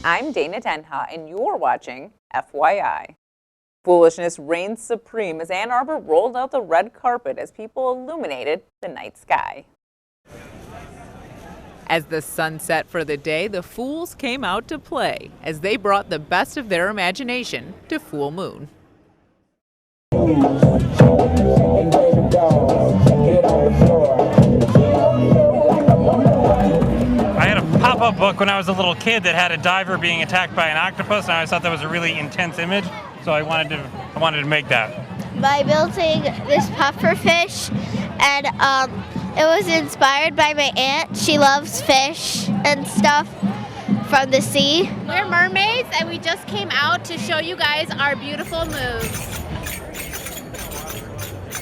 I'm Dana Denha, and you're watching FYI. Foolishness reigned supreme as Ann Arbor rolled out the red carpet as people illuminated the night sky. As the sun set for the day, the fools came out to play as they brought the best of their imagination to Full Moon. I had a pop-up book when I was a little kid that had a diver being attacked by an octopus, and I always thought that was a really intense image, so I wanted to make that. By building this puffer fish, and it was inspired by my aunt. She loves fish and stuff from the sea. We're mermaids, and we just came out to show you guys our beautiful moves.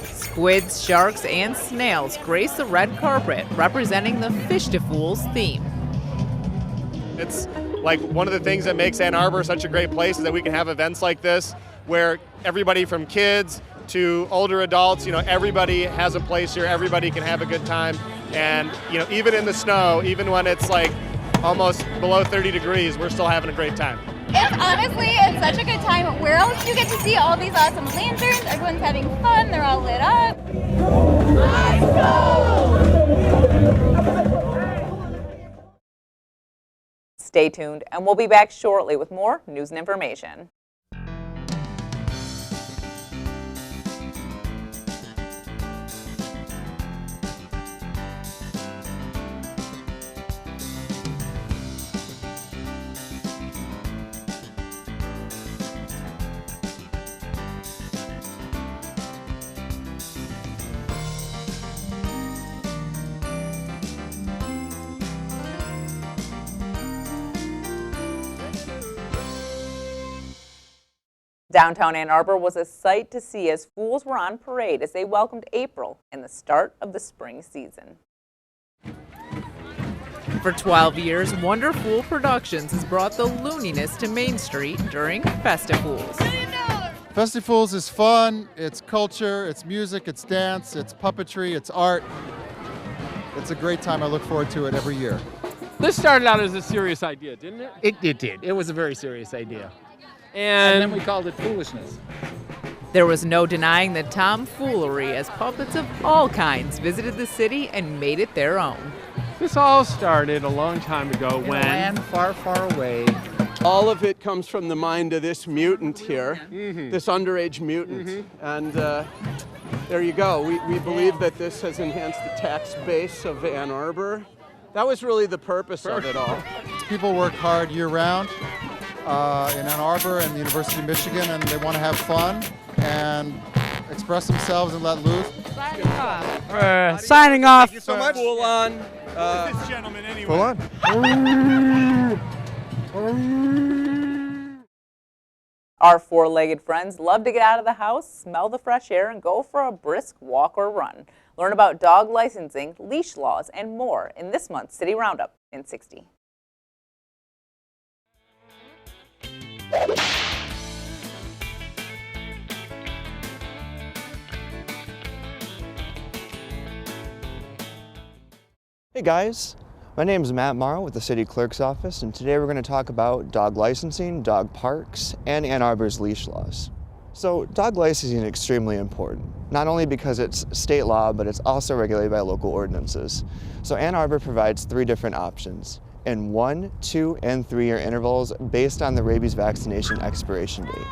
Squids, sharks, and snails grace the red carpet, representing the Festifools theme. It's like one of the things that makes Ann Arbor such a great place is that we can have events like this where everybody from kids to older adults, everybody has a place here, everybody can have a good time. And, even in the snow, even when it's like almost below 30 degrees, we're still having a great time. It's such a good time. Where else do you get to see all these awesome lanterns? Everyone's having fun, they're all lit up. Let's go! Stay tuned, and we'll be back shortly with more news and information. Downtown Ann Arbor was a sight to see as fools were on parade as they welcomed April and the start of the spring season. For 12 years, Wonderful Productions has brought the looniness to Main Street during Festifools. Festifools is fun, it's culture, it's music, it's dance, it's puppetry, it's art. It's a great time. I look forward to it every year. This started out as a serious idea, didn't it? It did. It was a very serious idea. And then we called it foolishness. There was no denying the tomfoolery as puppets of all kinds visited the city and made it their own. This all started a long time ago In a land far, far away. All of it comes from the mind of this mutant here, this underage mutant. And there you go. We believe that this has enhanced the tax base of Ann Arbor. That was really the purpose of it all. People work hard year-round in Ann Arbor and the University of Michigan, and they want to have fun and express themselves and let loose. Signing off. Signing off. Thank you so much. Full on. This gentleman anyway. Full on. Our four-legged friends love to get out of the house, smell the fresh air, and go for a brisk walk or run. Learn about dog licensing, leash laws, and more in this month's City Roundup in 60. Hey guys, my name is Matt Morrow with the City Clerk's Office, and today we're going to talk about dog licensing, dog parks, and Ann Arbor's leash laws. So dog licensing is extremely important, not only because it's state law, but it's also regulated by local ordinances. So Ann Arbor provides 3 different options in 1, 2, and 3-year intervals based on the rabies vaccination expiration date.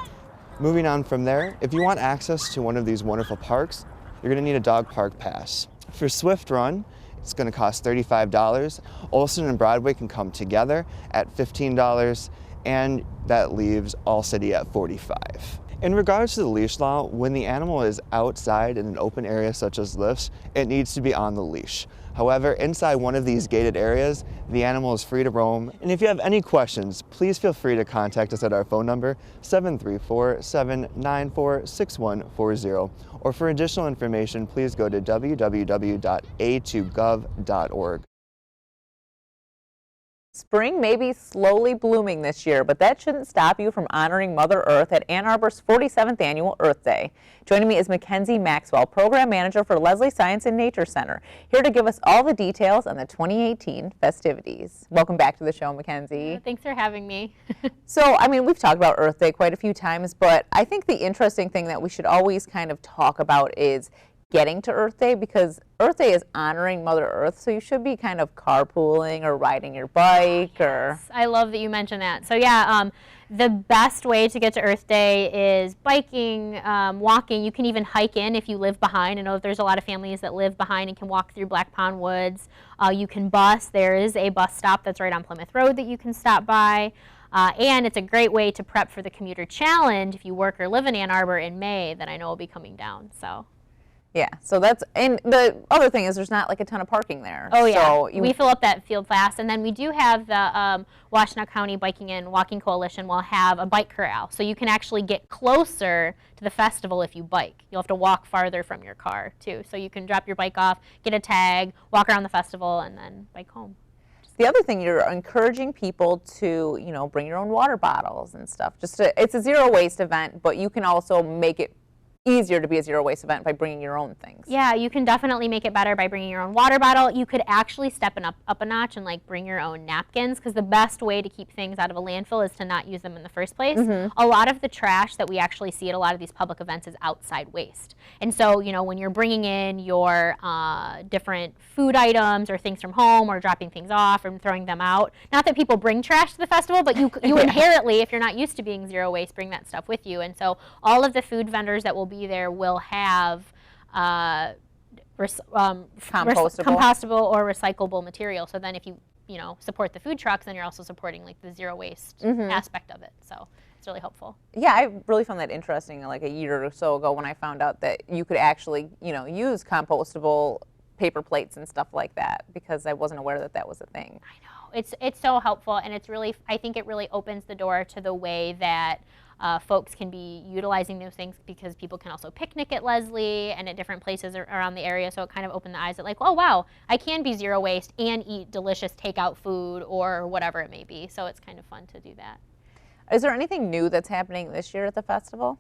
Moving on from there, if you want access to one of these wonderful parks, you're going to need a dog park pass. For Swift Run, it's going to cost $35. Olson and Broadway can come together at $15, and that leaves All City at $45. In regards to the leash law, when the animal is outside in an open area such as lifts, it needs to be on the leash. However, inside one of these gated areas, the animal is free to roam. And if you have any questions, please feel free to contact us at our phone number, 734-794-6140. Or for additional information, please go to www.a2gov.org. Spring may be slowly blooming this year, but that shouldn't stop you from honoring Mother Earth at Ann Arbor's 47th Annual Earth Day. Joining me is Mackenzie Maxwell, Program Manager for Leslie Science and Nature Center, here to give us all the details on the 2018 festivities. Welcome back to the show, Mackenzie. Thanks for having me. So, I mean, we've talked about Earth Day quite a few times, but I think the interesting thing that we should always kind of talk about is getting to Earth Day, because Earth Day is honoring Mother Earth, so you should be kind of carpooling or riding your bike. Or I love that you mentioned that. So yeah, the best way to get to Earth Day is biking, walking. You can even hike in if you live behind. I know there's a lot of families that live behind and can walk through Black Pond Woods. You can bus. There is a bus stop that's right on Plymouth Road that you can stop by. And it's a great way to prep for the Commuter Challenge if you work or live in Ann Arbor in May, that I know will be coming down. So. Yeah, so that's, and the other thing is there's not like a ton of parking there. Oh yeah, so we fill up that field fast, and then we do have the Washtenaw County Biking and Walking Coalition will have a bike corral, so you can actually get closer to the festival if you bike. You'll have to walk farther from your car too, so you can drop your bike off, get a tag, walk around the festival, and then bike home. The other thing, you're encouraging people to, bring your own water bottles and stuff. It's a zero waste event, but you can also make it easier to be a zero waste event by bringing your own things. Yeah, you can definitely make it better by bringing your own water bottle. You could actually step it up a notch and bring your own napkins, because the best way to keep things out of a landfill is to not use them in the first place. A lot of the trash that we actually see at a lot of these public events is outside waste. And so, when you're bringing in your different food items or things from home, or dropping things off and throwing them out, not that people bring trash to the festival, but you inherently, if you're not used to being zero waste, bring that stuff with you. And so all of the food vendors that will be there will have compostable or recyclable material. So then if you support the food trucks, then you're also supporting the zero waste aspect of it. So it's really helpful. Yeah, I really found that interesting a year or so ago when I found out that you could actually use compostable paper plates and stuff like that, because I wasn't aware that that was a thing. I know, it's so helpful, and I think it really opens the door to the way that folks can be utilizing those things, because people can also picnic at Leslie and at different places around the area. So it kind of opened the eyes that oh wow, I can be zero waste and eat delicious takeout food or whatever it may be. So it's kind of fun to do that. Is there anything new that's happening this year at the festival?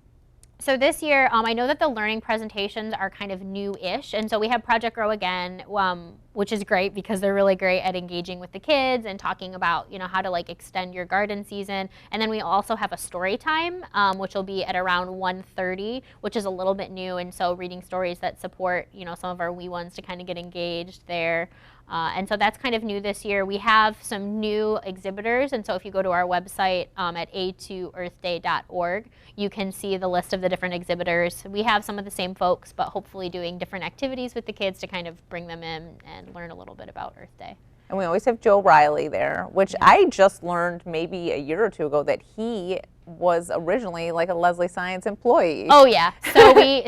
So this year, I know that the learning presentations are kind of new-ish, and so we have Project Grow Again, which is great because they're really great at engaging with the kids and talking about, how to extend your garden season. And then we also have a story time, which will be at around 1:30, which is a little bit new, and so reading stories that support, some of our wee ones to kind of get engaged there. And so that's kind of new this year. We have some new exhibitors, and so if you go to our website at a2earthday.org, you can see the list of the different exhibitors. We have some of the same folks, but hopefully doing different activities with the kids to kind of bring them in and learn a little bit about Earth Day. And we always have Joe Riley there, which I just learned maybe a year or two ago that he was originally a Leslie Science employee. Oh yeah,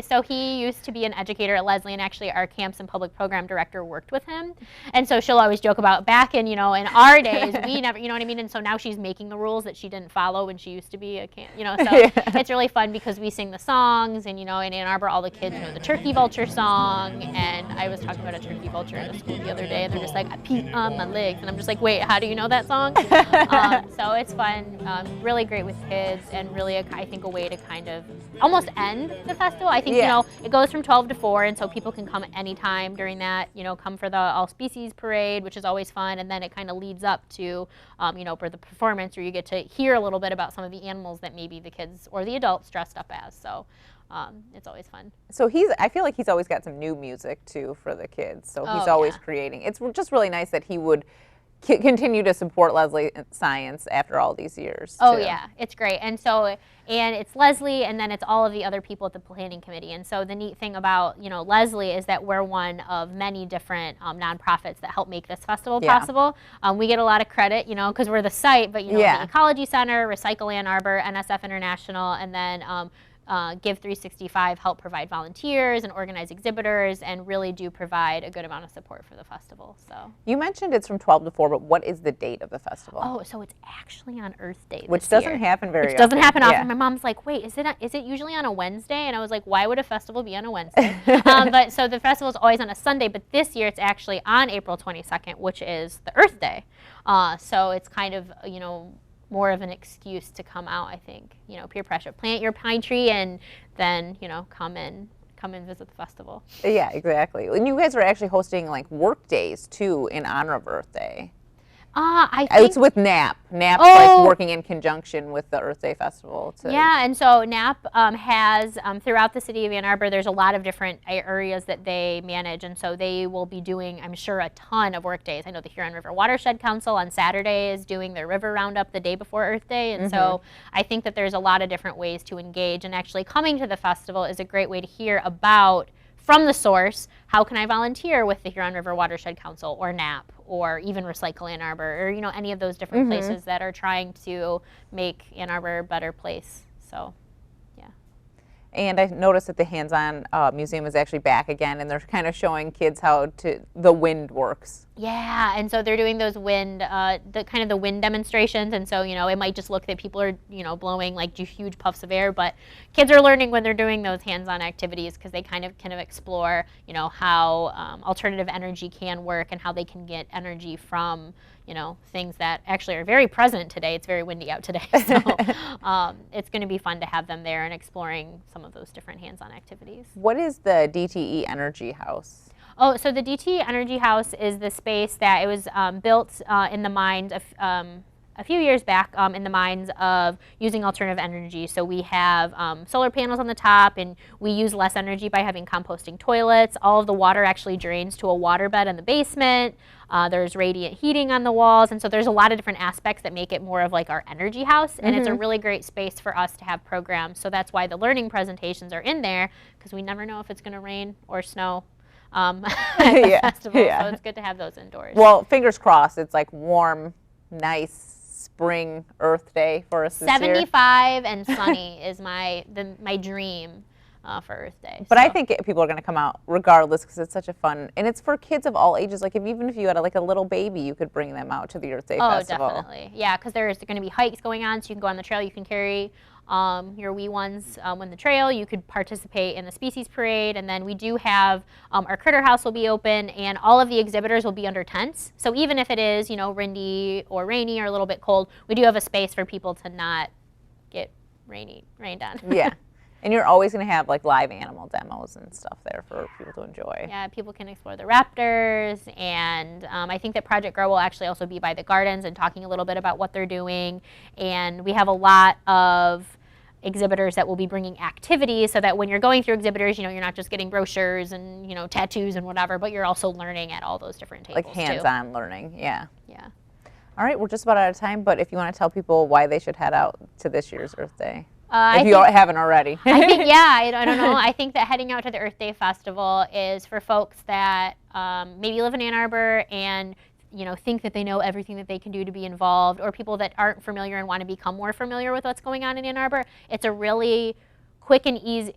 so he used to be an educator at Leslie, and actually our camps and public program director worked with him. And so she'll always joke about back in in our days we never, you know what I mean. And so now she's making the rules that she didn't follow when she used to be a camp. So it's really fun because we sing the songs, and in Ann Arbor all the kids know the turkey vulture song. And I was talking about a turkey vulture in a school the other day, and they're just I pee on my legs, and I'm just wait, how do you know that song? So it's fun, really great with kids. And really, I think, a way to kind of almost end the festival. I think, it goes from 12 to 4, and so people can come at any time during that, come for the All Species Parade, which is always fun, and then it kind of leads up to, for the performance, where you get to hear a little bit about some of the animals that maybe the kids or the adults dressed up as. So it's always fun. So I feel like he's always got some new music, too, for the kids. So he's always creating. It's just really nice that he would continue to support Leslie Science after all these years. Oh too. yeah, it's great. And it's Leslie, and then it's all of the other people at the planning committee. And so the neat thing about Leslie is that we're one of many different nonprofits that help make this festival possible. We get a lot of credit, because we're the site, but the Ecology Center, Recycle Ann Arbor, NSF International, and then Give 365 help provide volunteers and organize exhibitors and really do provide a good amount of support for the festival. So You mentioned it's from 12 to 4, but what is the date of the festival? Oh, so it's actually on Earth Day Which this doesn't year. happen very Which doesn't happen often. often. Yeah. My mom's like, wait, is it usually on a Wednesday? And I was like, why would a festival be on a Wednesday? But so the festival is always on a Sunday, but this year it's actually on April 22nd, which is the Earth Day. So it's kind of, more of an excuse to come out, I think. Peer pressure. Plant your pine tree and then, come and visit the festival. Yeah, exactly. And you guys are actually hosting like work days too in honor of Earth Day. I think It's with NAP. NAP's like working in conjunction with the Earth Day Festival. Yeah, and so NAP has, throughout the city of Ann Arbor, there's a lot of different areas that they manage, and so they will be doing, I'm sure, a ton of work days. I know the Huron River Watershed Council on Saturday is doing their river roundup the day before Earth Day, and so I think that there's a lot of different ways to engage, and actually coming to the festival is a great way to hear about, from the source, how can I volunteer with the Huron River Watershed Council or NAP or even Recycle Ann Arbor or any of those different places that are trying to make Ann Arbor a better place. So, yeah. And I noticed that the Handson Museum is actually back again, and they're kind of showing kids how the wind works. Yeah, and so they're doing those wind, the wind demonstrations, and so it might just look that people are blowing like huge puffs of air, but kids are learning when they're doing those hands-on activities because they kind of explore how alternative energy can work and how they can get energy from things that actually are very present today. It's very windy out today, so it's going to be fun to have them there and exploring some of those different hands-on activities. What is the DTE Energy House? Oh, so the DTE Energy House is the space that it was built in the mind of a few years back in the minds of using alternative energy. So we have solar panels on the top, and we use less energy by having composting toilets. All of the water actually drains to a water bed in the basement. There's radiant heating on the walls, and so there's a lot of different aspects that make it more of like our energy house, and it's a really great space for us to have programs. So that's why the learning presentations are in there, because we never know if it's going to rain or snow at the festival, so it's good to have those indoors. Well, fingers crossed, it's like warm, nice spring Earth Day for us this year. 75 and sunny is my dream for Earth Day. But I think people are going to come out regardless because it's such a fun, and it's for kids of all ages. Like even if you had like a little baby, you could bring them out to the Earth Day Festival. Oh, definitely. Yeah, because there's going to be hikes going on, so you can go on the trail. You can carry your wee ones on the trail. You could participate in the species parade, and then we do have our critter house will be open, and all of the exhibitors will be under tents. So even if it is windy or rainy or a little bit cold, we do have a space for people to not get rained on. Yeah. And you're always going to have like live animal demos and stuff there for people to enjoy. Yeah, people can explore the raptors, and I think that Project Grow will actually also be by the gardens and talking a little bit about what they're doing. And we have a lot of exhibitors that will be bringing activities so that when you're going through exhibitors, you're not just getting brochures and tattoos and whatever, but you're also learning at all those different tables. Like hands-on learning, yeah. Yeah. All right, we're just about out of time, but if you want to tell people why they should head out to this year's Earth Day. If you haven't already. I think, I don't know. I think that heading out to the Earth Day Festival is for folks that maybe live in Ann Arbor and think that they know everything that they can do to be involved, or people that aren't familiar and want to become more familiar with what's going on in Ann Arbor. It's a really quick and easy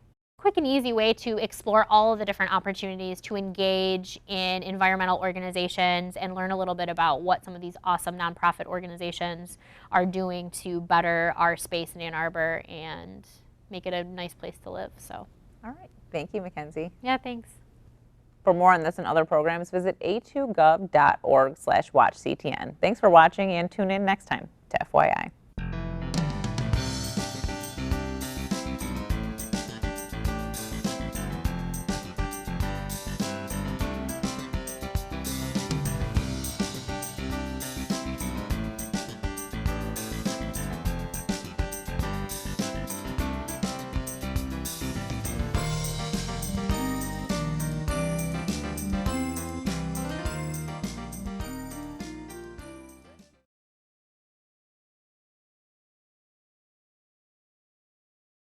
way to explore all of the different opportunities to engage in environmental organizations and learn a little bit about what some of these awesome nonprofit organizations are doing to better our space in Ann Arbor and make it a nice place to live. So, all right. Thank you, Mackenzie. Yeah, thanks. For more on this and other programs, visit a2gov.org/watchctn. Thanks for watching, and tune in next time to FYI.